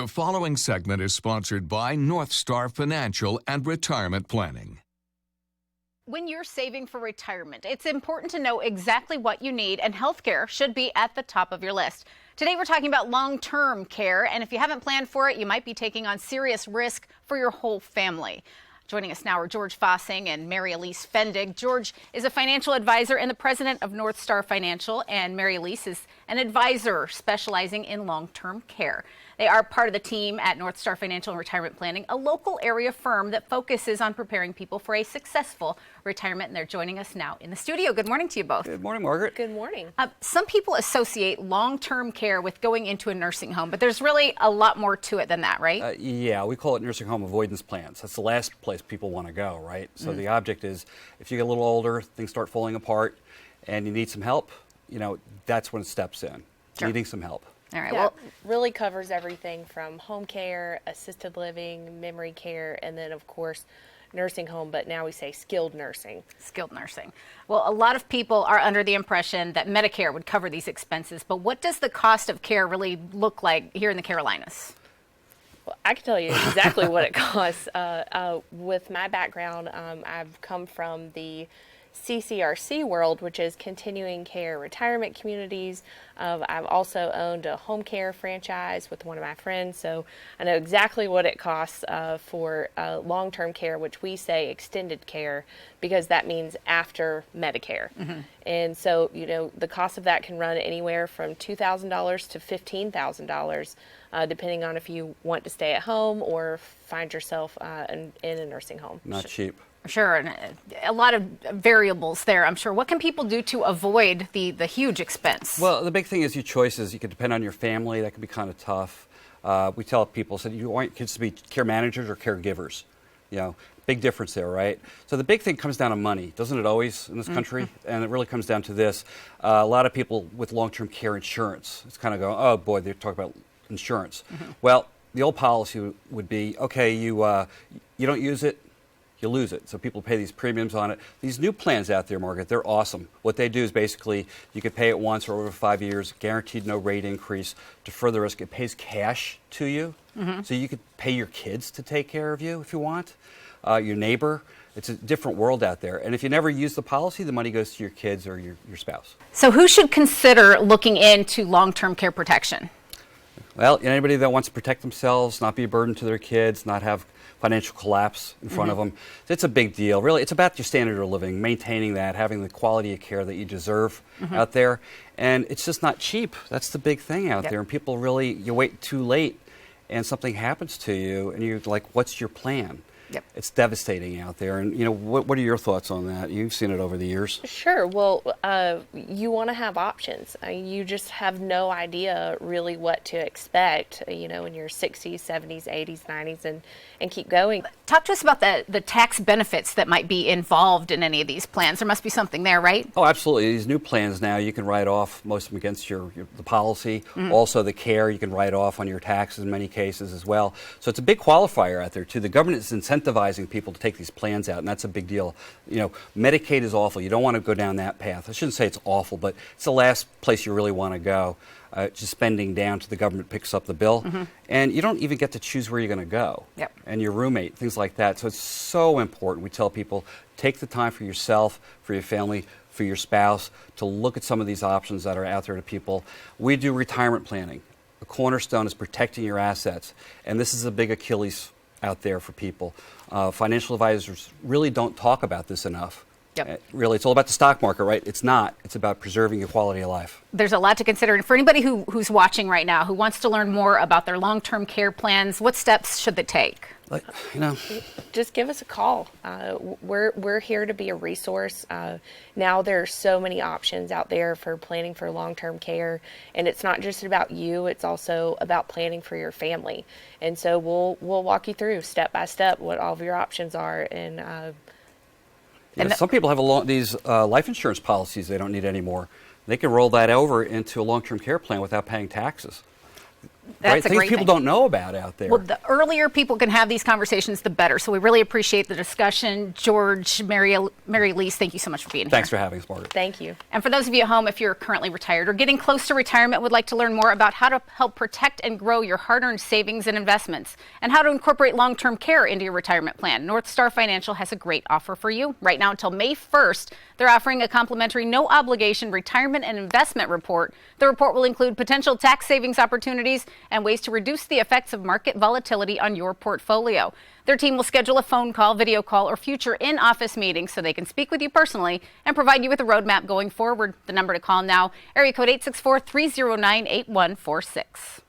The following segment is sponsored by North Star Financial and Retirement Planning. When you're saving for retirement, it's important to know exactly what you need, and healthcare should be at the top of your list. Today, we're talking about long-term care, and if you haven't planned for it, you might be taking on serious risk for your whole family. Joining us now are George Fossing and Mary Elise Fendig. George is a financial advisor and the president of North Star Financial, and Mary Elise is an advisor specializing in long-term care. They are part of the team at North Star Financial and Retirement Planning, a local area firm that focuses on preparing people for a successful retirement. And they're joining us now in the studio. Good morning to you both. Good morning, Margaret. Good morning. Some people associate long-term care with going into a nursing home, but there's really a lot more to it than that, right? Yeah, we call it nursing home avoidance plans. That's the last place people want to go, right? So the object is, if you get a little older, things start falling apart, and you need some help, that's when it steps in, needing some help. All right. Yeah, Well, really covers everything from home care, assisted living, memory care, and then, of course, nursing home, but now we say skilled nursing. skilled nursing. Well, a lot of people are under the impression that Medicare would cover these expenses, but what does the cost of care really look like here in the Carolinas? Well, I can tell you exactly what it costs. With my background, I've come from the CCRC world, which is continuing care retirement communities. I've also owned a home care franchise with one of my friends, so I know exactly what it costs for long-term care, which we say extended care, because that means after Medicare. And so, the cost of that can run anywhere from $2,000 to $15,000, depending on if you want to stay at home or find yourself in a nursing home. Not cheap. Sure, and a lot of variables there, I'm sure. What can people do to avoid the huge expense? Well, the big thing is your choices. You can depend on your family. That can be kind of tough. We tell people, you want your kids to be care managers or caregivers. Big difference there, right? So the big thing comes down to money, doesn't it always in this country? And it really comes down to this. A lot of people with long-term care insurance, it's kind of going, oh boy, they're talking about insurance. Well, the old policy would be, okay, you don't use it, you lose it. So people pay these premiums on it. These new plans out there, Margaret, they're awesome. What they do is basically you could pay it once or over 5 years, guaranteed no rate increase. To further risk, it pays cash to you. So you could pay your kids to take care of you if you want, your neighbor. It's a different world out there. And if you never use the policy, the money goes to your kids or your spouse. So who should consider looking into long-term care protection? Well, anybody that wants to protect themselves, not be a burden to their kids, not have financial collapse in front of them. It's a big deal. Really, it's about your standard of living, maintaining that, having the quality of care that you deserve out there. And it's just not cheap. That's the big thing out there. And people really, you wait too late and something happens to you and you're like, what's your plan? It's devastating out there. And, what are your thoughts on that? You've seen it over the years. Sure. Well, you want to have options. You just have no idea really what to expect, in your 60s, 70s, 80s, 90s, and keep going. Talk to us about the tax benefits that might be involved in any of these plans. There must be something there, right? Oh, absolutely. These new plans now, you can write off most of them against the policy. Also, the care you can write off on your taxes in many cases as well. So it's a big qualifier out there, too. The government is incentivizing people to take these plans out, and that's a big deal. Medicaid is awful. You don't want to go down that path. I shouldn't say it's awful, but it's the last place you really want to go. Just spending down to the government picks up the bill, and you don't even get to choose where you're going to go, and your roommate, things like that. So it's so important. We tell people, take the time for yourself, for your family, for your spouse, to look at some of these options that are out there to people. We do retirement planning. The cornerstone is protecting your assets, and this is a big Achilles out there for people. Financial advisors really don't talk about this enough. Really, it's all about the stock market, right? It's not. It's about preserving your quality of life. There's a lot to consider. And for anybody who's watching right now, who wants to learn more about their long-term care plans, what steps should they take? Just give us a call. We're here to be a resource. Now there are so many options out there for planning for long-term care, and it's not just about you, it's also about planning for your family. And so we'll walk you through step by step what all of your options are. And some people have these life insurance policies they don't need anymore. They can roll that over into a long-term care plan without paying taxes. right? Things great people thing. don't know about out there. Well, the earlier people can have these conversations, the better. So we really appreciate the discussion. George, Mary Elise, thank you so much for being here. Thanks for having us, Margaret. Thank you. And for those of you at home, if you're currently retired or getting close to retirement, would like to learn more about how to help protect and grow your hard-earned savings and investments, and how to incorporate long-term care into your retirement plan, North Star Financial has a great offer for you. Right now until May 1st, they're offering a complimentary no-obligation retirement and investment report. The report will include potential tax savings opportunities and ways to reduce the effects of market volatility on your portfolio. Their team will schedule a phone call, video call, or future in-office meeting so they can speak with you personally and provide you with a roadmap going forward. The number to call now, area code 864-309-8146.